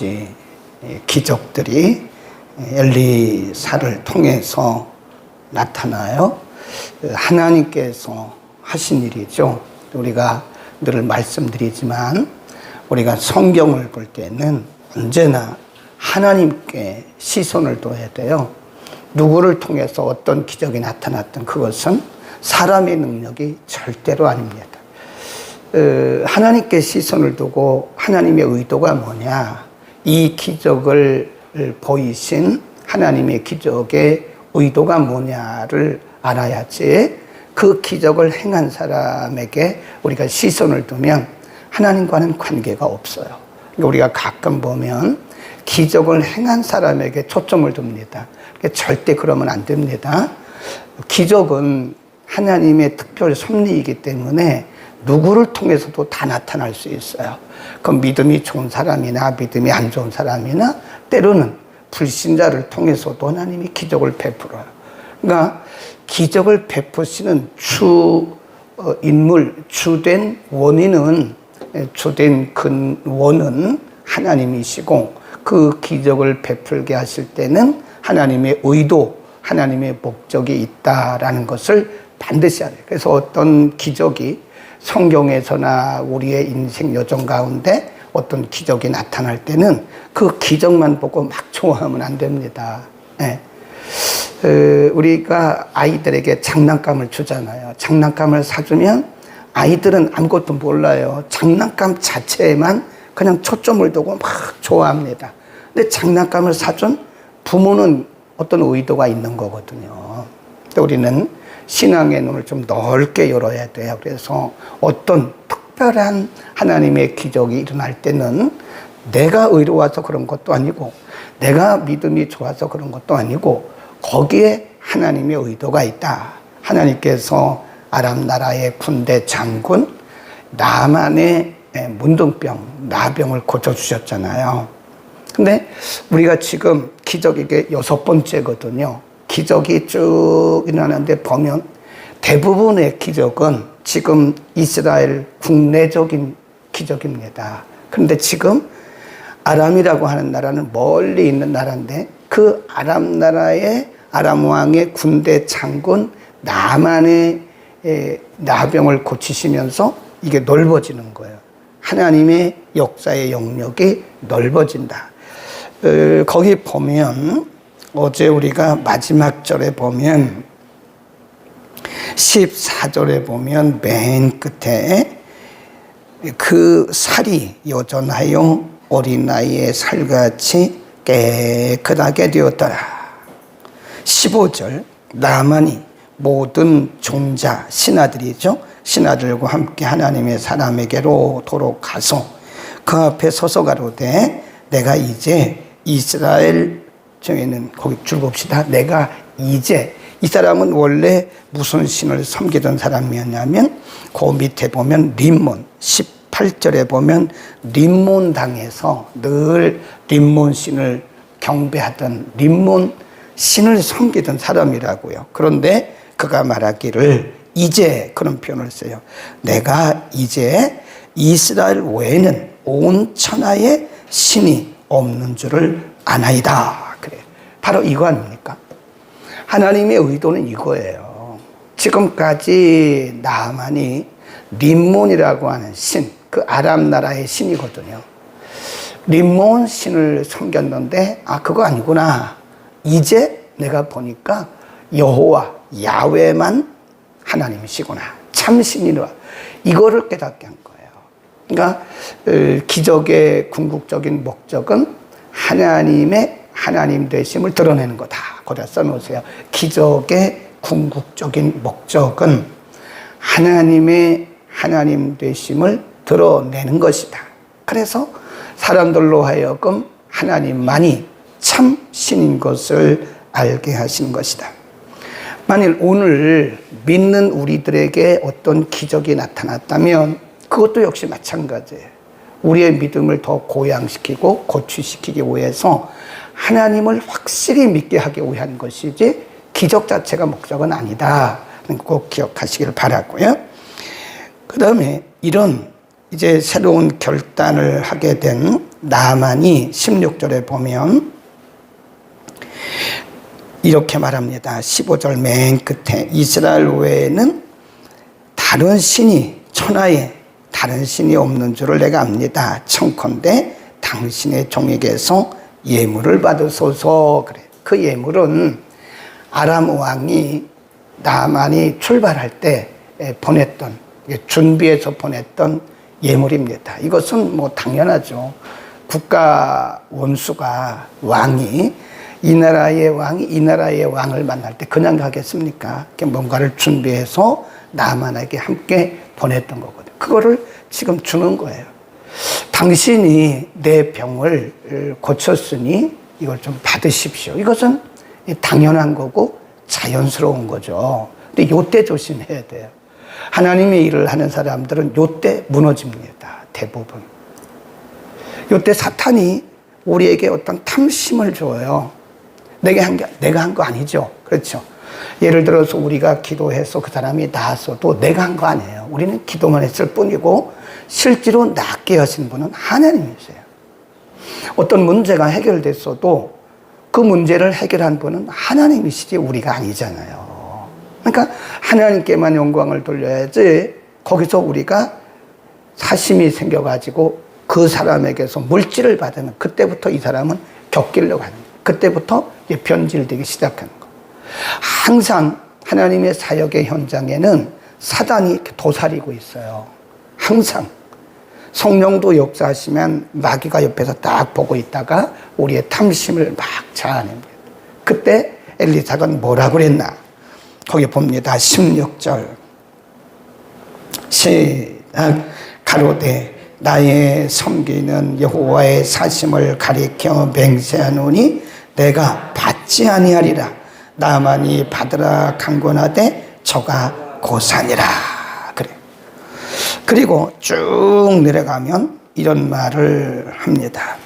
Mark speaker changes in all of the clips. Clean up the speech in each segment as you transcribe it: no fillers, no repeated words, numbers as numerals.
Speaker 1: 가지 기적들이 엘리사를 통해서 나타나요. 하나님께서 하신 일이죠. 우리가 늘 말씀드리지만 우리가 성경을 볼 때는 언제나 하나님께 시선을 둬야 돼요. 누구를 통해서 어떤 기적이 나타났든 그것은 사람의 능력이 절대로 아닙니다. 하나님께 시선을 두고 하나님의 의도가 뭐냐, 이 기적을 보이신 하나님의 기적의 의도가 뭐냐를 알아야지 그 기적을 행한 사람에게 우리가 시선을 두면 하나님과는 관계가 없어요. 우리가 가끔 보면 기적을 행한 사람에게 초점을 둡니다. 절대 그러면 안 됩니다. 기적은 하나님의 특별 섭리이기 때문에 누구를 통해서도 다 나타날 수 있어요. 그 믿음이 좋은 사람이나 믿음이 안 좋은 사람이나 때로는 불신자를 통해서도 하나님이 기적을 베풀어요. 그러니까 기적을 베푸시는 인물, 주된 원인은, 주된 근원은 하나님이시고 그 기적을 베풀게 하실 때는 하나님의 의도, 하나님의 목적이 있다라는 것을 반드시 알아요. 그래서 어떤 기적이 성경에서나 우리의 인생 여정 가운데 어떤 기적이 나타날 때는 그 기적만 보고 막 좋아하면 안 됩니다. 네. 우리가 아이들에게 장난감을 주잖아요. 장난감을 사주면 아이들은 아무것도 몰라요. 장난감 자체에만 그냥 초점을 두고 막 좋아합니다. 근데 장난감을 사준 부모는 어떤 의도가 있는 거거든요. 우리는 신앙의 눈을 좀 넓게 열어야 돼요. 그래서 어떤 특별한 하나님의 기적이 일어날 때는 내가 의로워서 그런 것도 아니고 내가 믿음이 좋아서 그런 것도 아니고 거기에 하나님의 의도가 있다. 하나님께서 아람 나라의 군대 장군 나만의 문둥병, 나병을 고쳐주셨잖아요. 근데 우리가 지금 기적이 이게 6번째거든요. 기적이 쭉 일어나는데 보면 대부분의 기적은 지금 이스라엘 국내적인 기적입니다. 그런데 지금 아람이라고 하는 나라는 멀리 있는 나라인데 그 아람 나라의 아람 왕의 군대 장군 나만의 나병을 고치시면서 이게 넓어지는 거예요. 하나님의 역사의 영역이 넓어진다. 거기 보면 어제 우리가 마지막 절에 보면 14절에 보면 맨 끝에 그 살이 여전하여 어린아이의 살같이 깨끗하게 되었더라. 15절 나만이 모든 종자 신하들이죠. 신하들과 함께 하나님의 사람에게로 도로 가서 그 앞에 서서 가로되 내가 이제 이스라엘 중에는 거기 줄 봅시다. 내가 이제 이 사람은 원래 무슨 신을 섬기던 사람이었냐면 그 밑에 보면 림몬 18절에 보면 림몬 당에서 늘 림몬 신을 경배하던 림몬 신을 섬기던 사람이라고요. 그런데 그가 말하기를 이제 그런 표현을 써요. 내가 이제 이스라엘 외에는 온 천하에 신이 없는 줄을 아나이다. 그래. 바로 이거 아닙니까? 하나님의 의도는 이거예요. 지금까지 나만이 림몬이라고 하는 신, 그 아람 나라의 신이거든요. 림몬 신을 섬겼는데 그거 아니구나. 이제 내가 보니까 여호와 야훼만 하나님이시구나. 참신이라. 이거를 깨닫게 한 거예요. 그러니까 기적의 궁극적인 목적은 하나님의 하나님 되심을 드러내는 거다. 거기다 써놓으세요. 기적의 궁극적인 목적은 하나님의 하나님 되심을 드러내는 것이다. 그래서 사람들로 하여금 하나님만이 참 신인 것을 알게 하신 것이다. 만일 오늘 믿는 우리들에게 어떤 기적이 나타났다면 그것도 역시 마찬가지예요. 우리의 믿음을 더 고양시키고 고취시키기 위해서 하나님을 확실히 믿게 하기 위한 것이지 기적 자체가 목적은 아니다. 꼭 기억하시길 바라고요. 그 다음에 이런 이제 새로운 결단을 하게 된 나만이 16절에 보면 이렇게 말합니다. 15절 맨 끝에 이스라엘 외에는 다른 신이 천하에 다른 신이 없는 줄을 내가 압니다. 청컨대 당신의 종에게서 예물을 받으소서. 그래. 그 예물은 아람 왕이 나만이 출발할 때 보냈던, 준비해서 보냈던 예물입니다. 이것은 뭐 당연하죠. 국가 원수가 왕이 이 나라의 왕이 이 나라의 왕을 만날 때 그냥 가겠습니까? 뭔가를 준비해서 나만에게 함께 보냈던 거거든요. 그거를 지금 주는 거예요. 당신이 내 병을 고쳤으니 이걸 좀 받으십시오. 이것은 당연한 거고 자연스러운 거죠. 근데 요때 조심해야 돼요. 하나님의 일을 하는 사람들은 요때 무너집니다. 대부분. 요때 사탄이 우리에게 어떤 탐심을 줘요. 내가 한 거 아니죠. 그렇죠. 예를 들어서 우리가 기도해서 그 사람이 나았어도 내가 한 거 아니에요. 우리는 기도만 했을 뿐이고 실제로 낫게 하신 분은 하나님이세요. 어떤 문제가 해결됐어도 그 문제를 해결한 분은 하나님이시지 우리가 아니잖아요. 그러니까 하나님께만 영광을 돌려야지 거기서 우리가 사심이 생겨가지고 그 사람에게서 물질을 받으면 그때부터 이 사람은 격길로 가는 거예요. 그때부터 변질되기 시작하는 거예요. 항상 하나님의 사역의 현장에는 사단이 도사리고 있어요. 항상. 성령도 역사하시면 마귀가 옆에서 딱 보고 있다가 우리의 탐심을 막 자아냅니다. 그때 엘리사가 뭐라고 그랬나? 거기 봅니다. 16절 시작. 가로되 나의 섬기는 여호와의 사심을 가리켜 맹세하노니 내가 받지 아니하리라. 나만이 받으라 강권하되 저가 고사니라. 그래. 그리고 쭉 내려가면 이런 말을 합니다.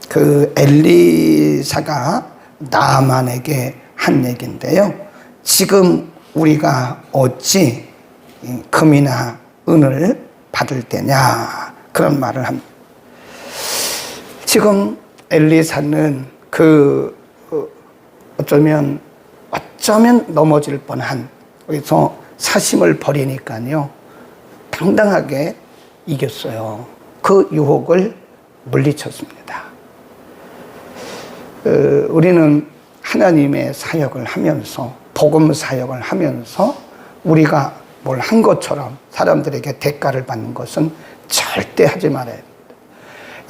Speaker 1: 그 엘리사가 나만에게 한 얘기인데요. 지금 우리가 어찌 금이나 은을 받을 때냐 그런 말을 합니다. 지금 엘리사는 어쩌면 넘어질 뻔한 그래서 사심을 버리니까요 당당하게 이겼어요. 그 유혹을 물리쳤습니다. 우리는 하나님의 사역을 하면서 복음 사역을 하면서 우리가 뭘 한 것처럼 사람들에게 대가를 받는 것은 절대 하지 말아야 합니다.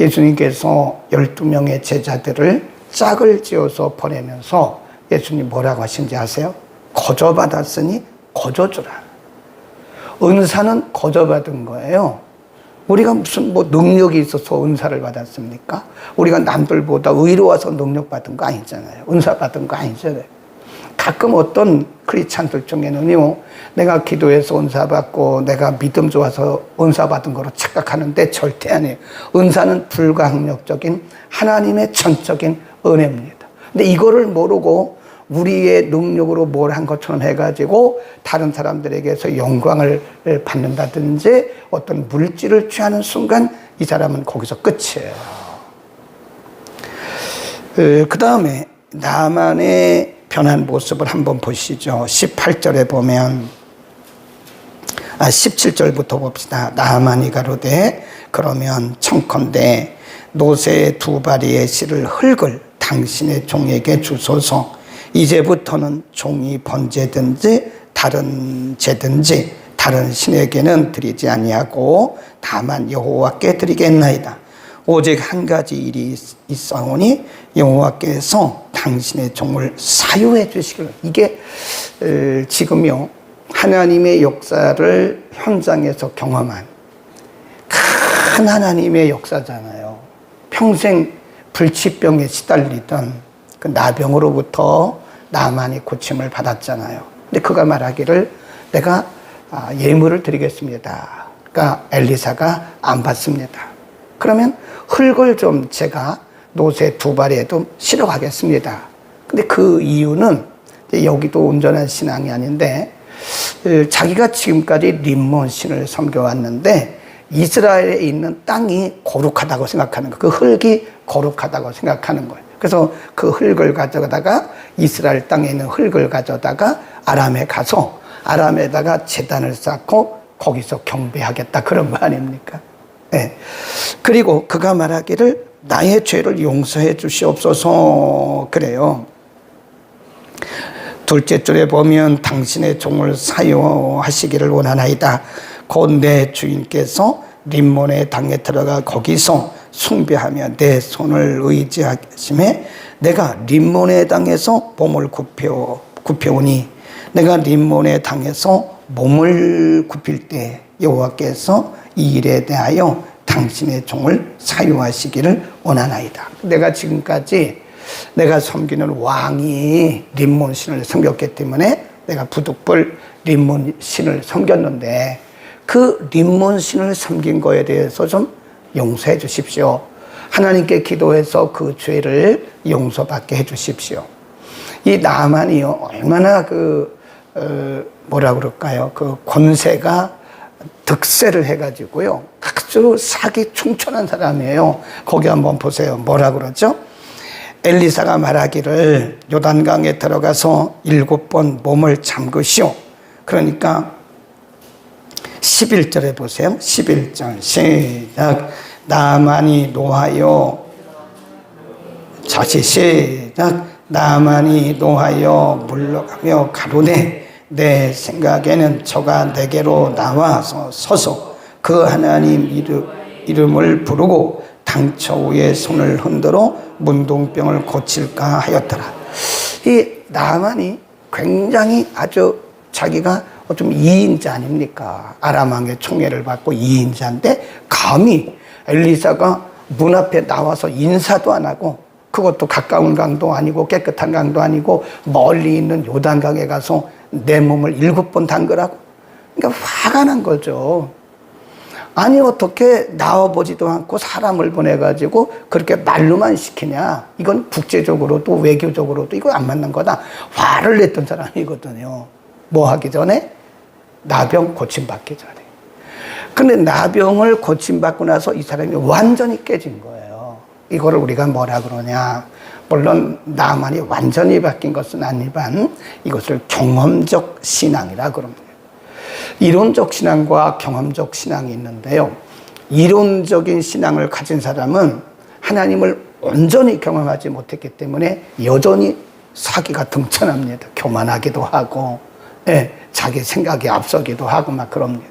Speaker 1: 예수님께서 12명의 제자들을 짝을 지어서 보내면서 예수님 뭐라고 하신지 아세요? 거저 받았으니 거저 주라. 은사는 거저 받은 거예요. 우리가 무슨 능력이 있어서 은사를 받았습니까? 우리가 남들보다 의로워서 능력 받은 거 아니잖아요. 은사 받은 거 아니잖아요. 가끔 어떤 크리스찬들 중에는요, 내가 기도해서 은사 받고 내가 믿음 좋아서 은사 받은 거로 착각하는데 절대 아니에요. 은사는 불가항력적인 하나님의 전적인 은혜입니다. 근데 이거를 모르고 우리의 능력으로 뭘 한 것처럼 해가지고 다른 사람들에게서 영광을 받는다든지 어떤 물질을 취하는 순간 이 사람은 거기서 끝이에요. 그 다음에 나만의 변한 모습을 한번 보시죠. 18절에 보면 17절부터 봅시다. 나만이 가로되 그러면 청컨대 노새 두 바리의 실을 흙을 당신의 종에게 주소서. 이제부터는 종이 번제든지 다른 제든지 다른 신에게는 드리지 아니하고 다만 여호와께 드리겠나이다. 오직 한 가지 일이 있사오니 여호와께서 당신의 종을 사유해 주시기를. 이게 지금요 하나님의 역사를 현장에서 경험한 큰 하나님의 역사잖아요. 평생 불치병에 시달리던 그 나병으로부터 나만이 고침을 받았잖아요. 근데 그가 말하기를 내가 예물을 드리겠습니다. 그러니까 엘리사가 안 받습니다. 그러면 흙을 좀 제가 노새 두 발에도 실어 가겠습니다. 근데 그 이유는 여기도 온전한 신앙이 아닌데 자기가 지금까지 림몬 신을 섬겨왔는데 이스라엘에 있는 땅이 거룩하다고 생각하는 거예요. 그 흙이 거룩하다고 생각하는 거예요. 그래서 그 흙을 가져다가 이스라엘 땅에 있는 흙을 가져다가 아람에 가서 아람에다가 제단을 쌓고 거기서 경배하겠다 그런 거 아닙니까? 네. 그리고 그가 말하기를 나의 죄를 용서해 주시옵소서 그래요. 둘째 줄에 보면 당신의 종을 사용하시기를 원하나이다. 곧 내 주인께서 림몬의 당에 들어가 거기서 숭배하며 내 손을 의지하심에 내가 림몬의 당에서 몸을 굽혀오니 내가 림몬의 당에서 몸을 굽힐 때 여호와께서 이 일에 대하여 당신의 종을 사용하시기를 원하나이다. 내가 지금까지 내가 섬기는 왕이 림몬 신을 섬겼기 때문에 내가 부득불 림몬 신을 섬겼는데 그 림몬 신을 섬긴 거에 대해서 좀 용서해 주십시오. 하나님께 기도해서 그 죄를 용서받게 해 주십시오. 이 나만이요 얼마나 뭐라 그럴까요? 그 권세가 득세를 해가지고요 아주 사기 충천한 사람이에요. 거기 한번 보세요. 뭐라 그러죠? 엘리사가 말하기를 요단강에 들어가서 7번 몸을 잠그시오. 그러니까 11절에 보세요. 11절 시작. 나만이 노하여 다시 시작. 나만이 노하여 물러가며 가로되 내 생각에는 저가 내게로 나와서 서서 그 하나님 이름을 부르고 당처 위에 손을 흔들어 문둥병을 고칠까 하였더라. 이 나만이 굉장히 아주 자기가 좀 2인자 아닙니까? 아람 왕의 총애를 받고 2인자인데 감히 엘리사가 문 앞에 나와서 인사도 안 하고 그것도 가까운 강도 아니고 깨끗한 강도 아니고 멀리 있는 요단강에 가서 내 몸을 7번 담그라고. 그러니까 화가 난 거죠. 아니 어떻게 나와보지도 않고 사람을 보내가지고 그렇게 말로만 시키냐. 이건 국제적으로도 외교적으로도 이거 안 맞는 거다. 화를 냈던 사람이거든요. 뭐 하기 전에? 나병 고침받기 전에. 근데 나병을 고침받고 나서 이 사람이 완전히 깨진 거예요. 이거를 우리가 뭐라 그러냐. 물론 나만이 완전히 바뀐 것은 아니지만 이것을 경험적 신앙이라 그럽니다. 이론적 신앙과 경험적 신앙이 있는데요. 이론적인 신앙을 가진 사람은 하나님을 온전히 경험하지 못했기 때문에 여전히 사기가 등천합니다. 교만하기도 하고, 자기 생각에 앞서기도 하고 막 그럽니다.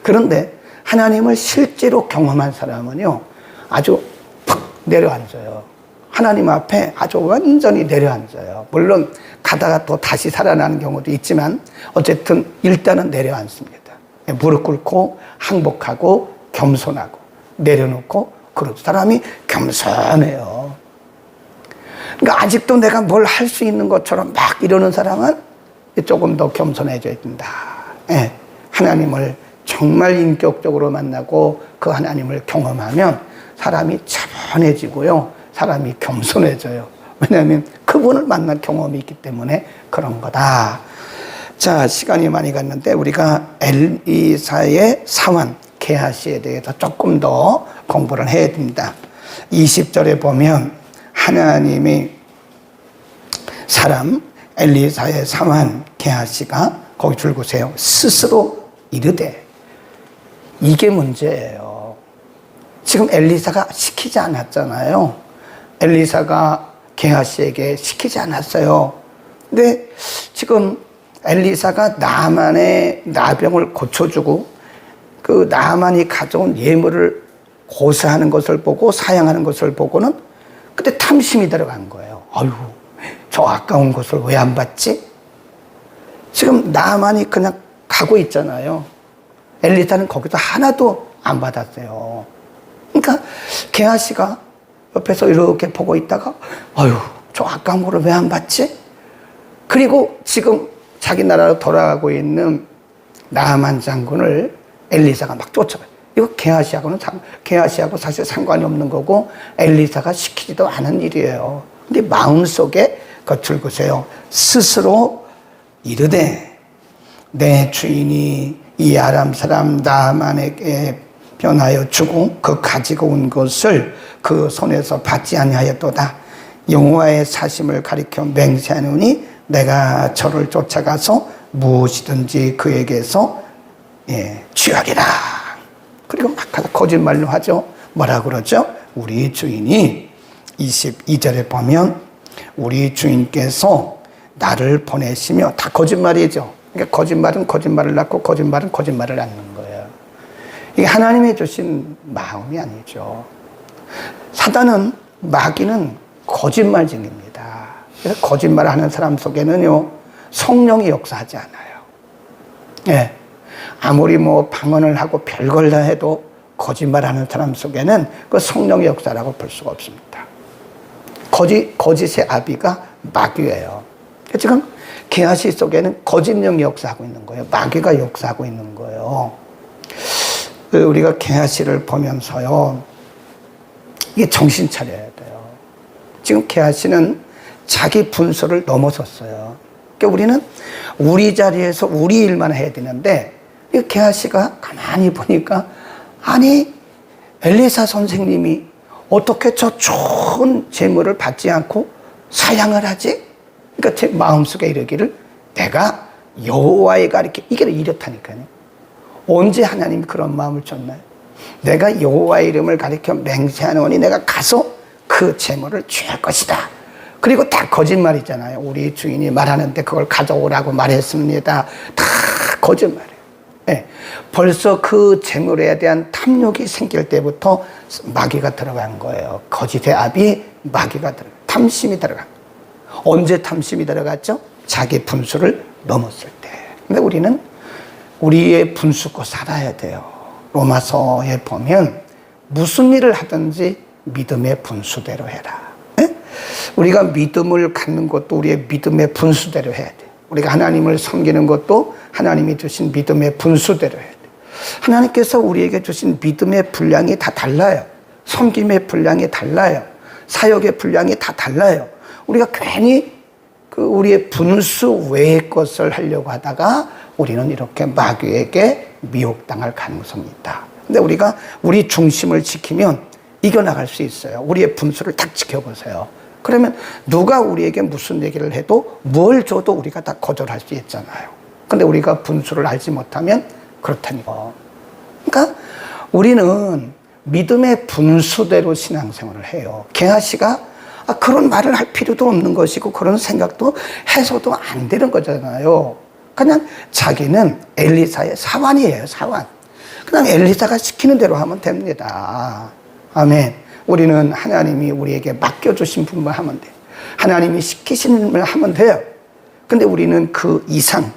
Speaker 1: 그런데 하나님을 실제로 경험한 사람은요, 아주 팍 내려앉아요. 하나님 앞에 아주 완전히 내려앉아요. 물론 가다가 또 다시 살아나는 경우도 있지만 어쨌든 일단은 내려앉습니다. 무릎 꿇고 항복하고 겸손하고 내려놓고 그런 사람이 겸손해요. 그러니까 아직도 내가 뭘 할 수 있는 것처럼 막 이러는 사람은 조금 더 겸손해져야 된다. 하나님을 정말 인격적으로 만나고 그 하나님을 경험하면 사람이 차분해지고요. 사람이 겸손해져요. 왜냐하면 그분을 만난 경험이 있기 때문에 그런 거다. 자, 시간이 많이 갔는데 우리가 엘리사의 사환 게하시에 대해서 조금 더 공부를 해야 됩니다. 20절에 보면 하나님이 사람 엘리사의 사환 게하시가 거기 줄 보세요. 스스로 이르되. 이게 문제예요. 지금 엘리사가 시키지 않았잖아요. 엘리사가 게하시에게 시키지 않았어요. 근데 지금 엘리사가 나만의 나병을 고쳐주고 그 나만이 가져온 예물을 고사하는 것을 보고 사양하는 것을 보고는 그때 탐심이 들어간 거예요. 아유, 저 아까운 것을 왜 안 받지? 지금 나만이 그냥 가고 있잖아요. 엘리사는 거기서 하나도 안 받았어요. 그러니까 게하시가 옆에서 이렇게 보고 있다가 아유, 저 아까운 거를 왜 안 받지? 그리고 지금 자기 나라로 돌아가고 있는 나만 장군을 엘리사가 막 쫓아가요. 이거 게하시하고 사실 상관이 없는 거고 엘리사가 시키지도 않은 일이에요. 근데 마음속에 겉을 보세요. 스스로 이르되 내 주인이 이 아람 사람 나만에게 변하여 주고 그 가지고 온 것을 그 손에서 받지 아니하였도다. 여호와의 사심을 가리켜 맹세하노니 내가 저를 쫓아가서 무엇이든지 그에게서 취하리라. 그리고 막 거짓말로 하죠. 뭐라 그러죠? 우리 주인이 22절에 보면 우리 주인께서 나를 보내시며, 다 거짓말이죠. 그러니까 거짓말은 거짓말을 낳고 거짓말은 거짓말을 낳는 거예요. 이게 하나님이 주신 마음이 아니죠. 사단은, 마귀는 거짓말쟁이입니다. 그래서 거짓말을 하는 사람 속에는요, 성령이 역사하지 않아요. 예. 아무리 뭐 방언을 하고 별걸 다 해도 거짓말하는 사람 속에는 그 성령의 역사라고 볼 수가 없습니다. 거짓의 아비가 마귀예요. 지금 게하시 속에는 거짓 영이 역사하고 있는 거예요. 마귀가 역사하고 있는 거예요. 우리가 게하시를 보면서요, 이게 정신 차려야 돼요. 지금 게하시는 자기 분수를 넘어섰어요. 그러니까 우리는 우리 자리에서 우리 일만 해야 되는데, 이 게하시가 가만히 보니까, 아니 엘리사 선생님이 어떻게 저 좋은 재물을 받지 않고 사양을 하지? 그러니까 제 마음속에 이르기를, 내가 여호와의 가리켜, 이게 이렇다니까요. 언제 하나님이 그런 마음을 줬나요? 내가 여호와의 이름을 가리켜 맹세하노니 내가 가서 그 재물을 취할 것이다. 그리고 다 거짓말이잖아요. 우리 주인이 말하는데 그걸 가져오라고 말했습니다. 다 거짓말이에요. 네. 벌써 그 재물에 대한 탐욕이 생길 때부터 마귀가 들어간 거예요. 거짓의 압이 마귀가 들어간, 탐심이 들어간 거예요. 언제 탐심이 들어갔죠? 자기 분수를 넘었을 때. 근데 우리는 우리의 분수껏 살아야 돼요. 로마서에 보면 무슨 일을 하든지 믿음의 분수대로 해라. 네? 우리가 믿음을 갖는 것도 우리의 믿음의 분수대로 해야 돼. 우리가 하나님을 섬기는 것도 하나님이 주신 믿음의 분수대로 해야 돼. 하나님께서 우리에게 주신 믿음의 분량이 다 달라요. 섬김의 분량이 달라요. 사역의 분량이 다 달라요. 우리가 괜히 우리의 분수 외의 것을 하려고 하다가 우리는 이렇게 마귀에게 미혹당할 가능성이 있다. 근데 우리가 우리 중심을 지키면 이겨나갈 수 있어요. 우리의 분수를 딱 지켜보세요. 그러면 누가 우리에게 무슨 얘기를 해도 뭘 줘도 우리가 다 거절할 수 있잖아요. 근데 우리가 분수를 알지 못하면 그렇다니까. 그러니까 우리는 믿음의 분수대로 신앙생활을 해요. 게하시가 그런 말을 할 필요도 없는 것이고 그런 생각도 해서도 안 되는 거잖아요. 그냥 자기는 엘리사의 사환이에요. 사환. 그냥 엘리사가 시키는 대로 하면 됩니다. 아멘. 우리는 하나님이 우리에게 맡겨주신 분만 하면 돼요. 하나님이 시키시는 걸 하면 돼요. 근데 우리는 그 이상,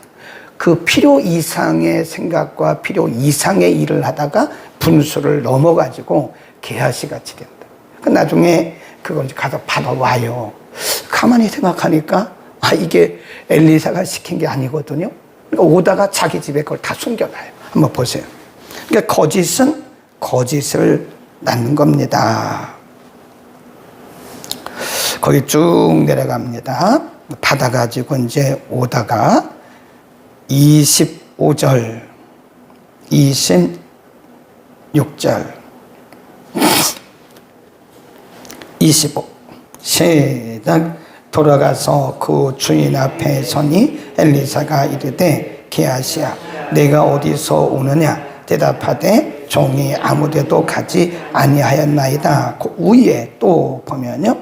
Speaker 1: 그 필요 이상의 생각과 필요 이상의 일을 하다가 분수를 넘어가지고 게하시 같이 된다. 나중에 그걸 가서 받아와요. 가만히 생각하니까 이게 엘리사가 시킨 게 아니거든요. 그러니까 오다가 자기 집에 그걸 다 숨겨놔요. 한번 보세요. 그러니까 거짓은 거짓을 낳는 겁니다. 거기 쭉 내려갑니다. 받아가지고 이제 오다가 25절, 26절, 25. 시작. 돌아가서 그 주인 앞에 서니 엘리사가 이르되 게하시야 내가 어디서 오느냐 대답하되 종이 아무데도 가지 아니하였나이다. 그 위에 또 보면요,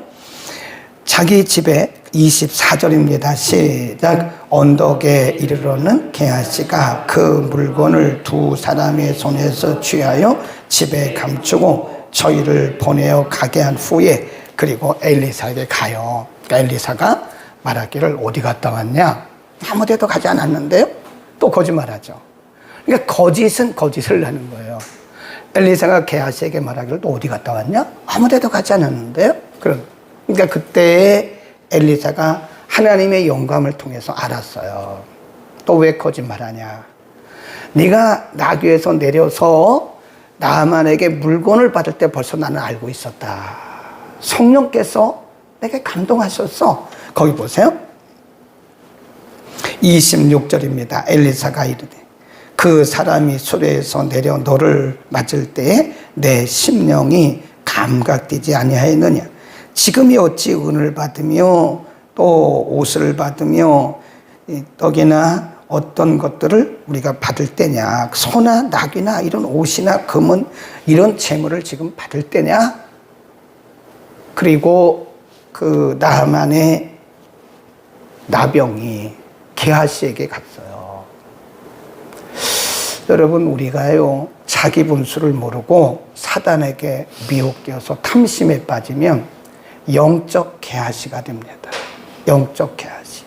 Speaker 1: 자기 집에 24절입니다. 시작. 언덕에 이르러는 게하시가 그 물건을 두 사람의 손에서 취하여 집에 감추고 저희를 보내어 가게 한 후에 그리고 엘리사에게 가요. 그러니까 엘리사가 말하기를 어디 갔다 왔냐? 아무 데도 가지 않았는데요? 또 거짓말하죠. 그러니까 거짓은 거짓을 하는 거예요. 엘리사가 게하시에게 말하기를 또 어디 갔다 왔냐? 아무 데도 가지 않았는데요? 그러니까 그때 엘리사가 하나님의 영감을 통해서 알았어요. 또 왜 거짓말하냐? 네가 나귀에서 내려서 나만에게 물건을 받을 때 벌써 나는 알고 있었다. 성령께서 내게 감동하셨어. 거기 보세요. 26절입니다. 엘리사가 이르되 그 사람이 수레에서 내려 너를 맞을 때에 내 심령이 감각되지 아니하였느냐. 지금이 어찌 은을 받으며 또 옷을 받으며 떡이나 어떤 것들을 우리가 받을 때냐. 소나 낙이나 이런 옷이나 금은 이런 재물을 지금 받을 때냐. 그리고 그 나만의 나병이 게하시에게 갔어요. 여러분, 우리가요 자기 분수를 모르고 사단에게 미혹되어서 탐심에 빠지면 영적 게하시가 됩니다. 영적 게하시.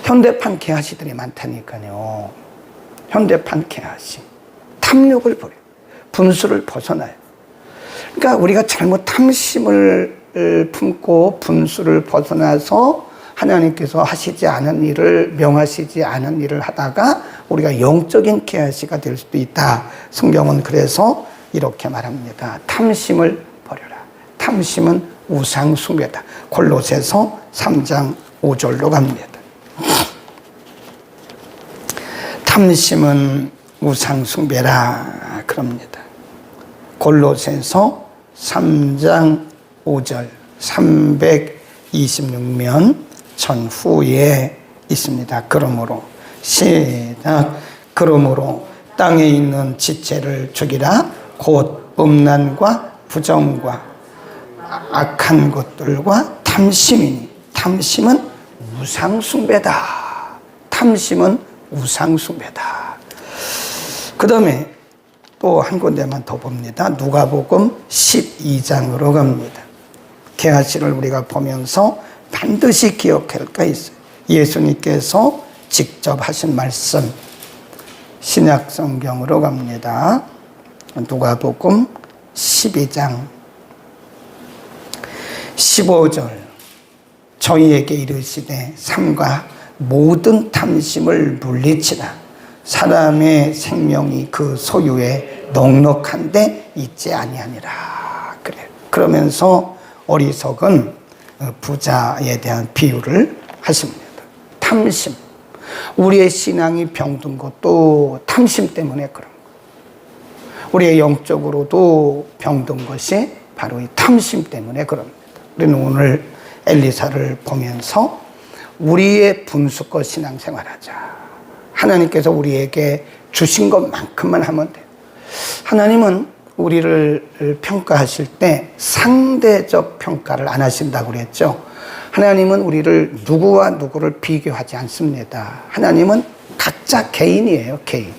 Speaker 1: 현대판 게하시들이 많다니까요. 현대판 게하시. 탐욕을 버려. 분수를 벗어나요. 그러니까 우리가 잘못 탐심을 품고 분수를 벗어나서 하나님께서 하시지 않은 일을, 명하시지 않은 일을 하다가 우리가 영적인 게하시가 될 수도 있다. 성경은 그래서 이렇게 말합니다. 탐심을 버려라. 탐심은 우상 숭배다. 골로새서 3장 5절로 갑니다. 탐심은 우상 숭배라 그럽니다. 골로새서 3장 5절 326면 전후에 있습니다. 그러므로 시작. 그러므로 땅에 있는 지체를 죽이라. 곧 음란과 부정과 악한 것들과 탐심이니. 탐심은 우상 숭배다. 탐심은 우상 숭배다. 그 다음에 또 한 군데만 더 봅니다. 누가복음 12장으로 갑니다. 게하시를 우리가 보면서 반드시 기억할 거 있어요. 예수님께서 직접 하신 말씀, 신약 성경으로 갑니다. 누가복음 12장 15절 저희에게 이르시되 삼가 모든 탐심을 물리치라. 사람의 생명이 그 소유에 넉넉한데 있지 아니하니라. 그래요. 그러면서 어리석은 부자에 대한 비유를 하십니다. 탐심. 우리의 신앙이 병든 것도 탐심 때문에 그런 거예요. 우리의 영적으로도 병든 것이 바로 이 탐심 때문에 그럽니다. 우리는 오늘 엘리사를 보면서 우리의 분수껏 신앙생활하자. 하나님께서 우리에게 주신 것만큼만 하면 돼요. 하나님은 우리를 평가하실 때 상대적 평가를 안 하신다고 그랬죠. 하나님은 우리를 누구와 누구를 비교하지 않습니다. 하나님은 각자 개인이에요. 개인.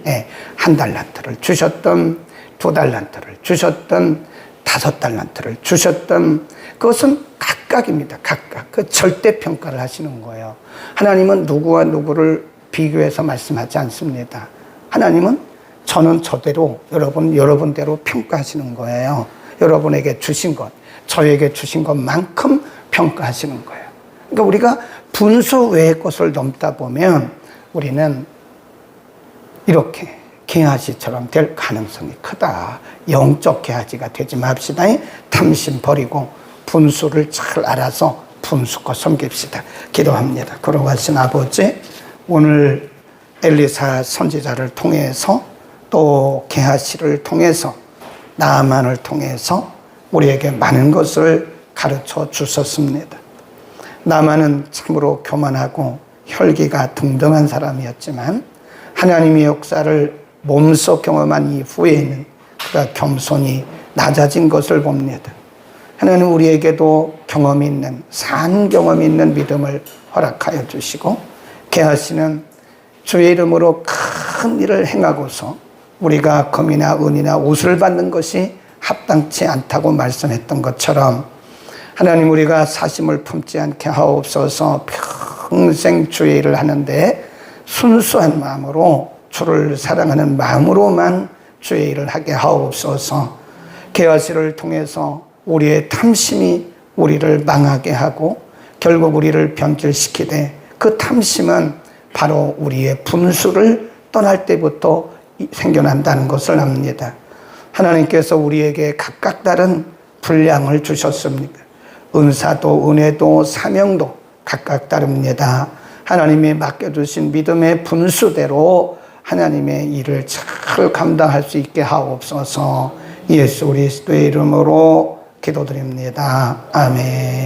Speaker 1: 예, 1달란트를 주셨던 2달란트를 주셨던 5달란트를 주셨던 그것은 각각입니다. 각각. 그 절대평가를 하시는 거예요. 하나님은 누구와 누구를 비교해서 말씀하지 않습니다. 하나님은 저는 저대로 여러분대로 평가하시는 거예요. 여러분에게 주신 것, 저에게 주신 것만큼 평가하시는 거예요. 그러니까 우리가 분수 외의 것을 넘다 보면 우리는 이렇게 게하시처럼 될 가능성이 크다. 영적 게하시가 되지 맙시다. 탐심 버리고 분수를 잘 알아서 분수껏 섬깁시다. 기도합니다. 걸어가신 아버지, 오늘 엘리사 선지자를 통해서 또 게하시를 통해서 나아만을 통해서 우리에게 많은 것을 가르쳐 주셨습니다. 나아만은 참으로 교만하고 혈기가 등등한 사람이었지만 하나님의 역사를 몸소 경험한 이후에는 그가 겸손히 낮아진 것을 봅니다. 하나님 우리에게도 경험 있는, 산 경험 있는 믿음을 허락하여 주시고 게하시는 주의 이름으로 큰 일을 행하고서 우리가 금이나 은이나 옷을 받는 것이 합당치 않다고 말씀했던 것처럼 하나님 우리가 사심을 품지 않게 하옵소서. 평생 주의 일을 하는데 순수한 마음으로 주를 사랑하는 마음으로만 주의 일을 하게 하옵소서. 게하시를 통해서 우리의 탐심이 우리를 망하게 하고 결국 우리를 변질시키되 그 탐심은 바로 우리의 분수를 떠날 때부터 생겨난다는 것을 압니다. 하나님께서 우리에게 각각 다른 분량을 주셨습니다. 은사도 은혜도 사명도 각각 다릅니다. 하나님이 맡겨주신 믿음의 분수대로 하나님의 일을 잘 감당할 수 있게 하옵소서. 예수 그리스도의 이름으로 기도드립니다. 아멘.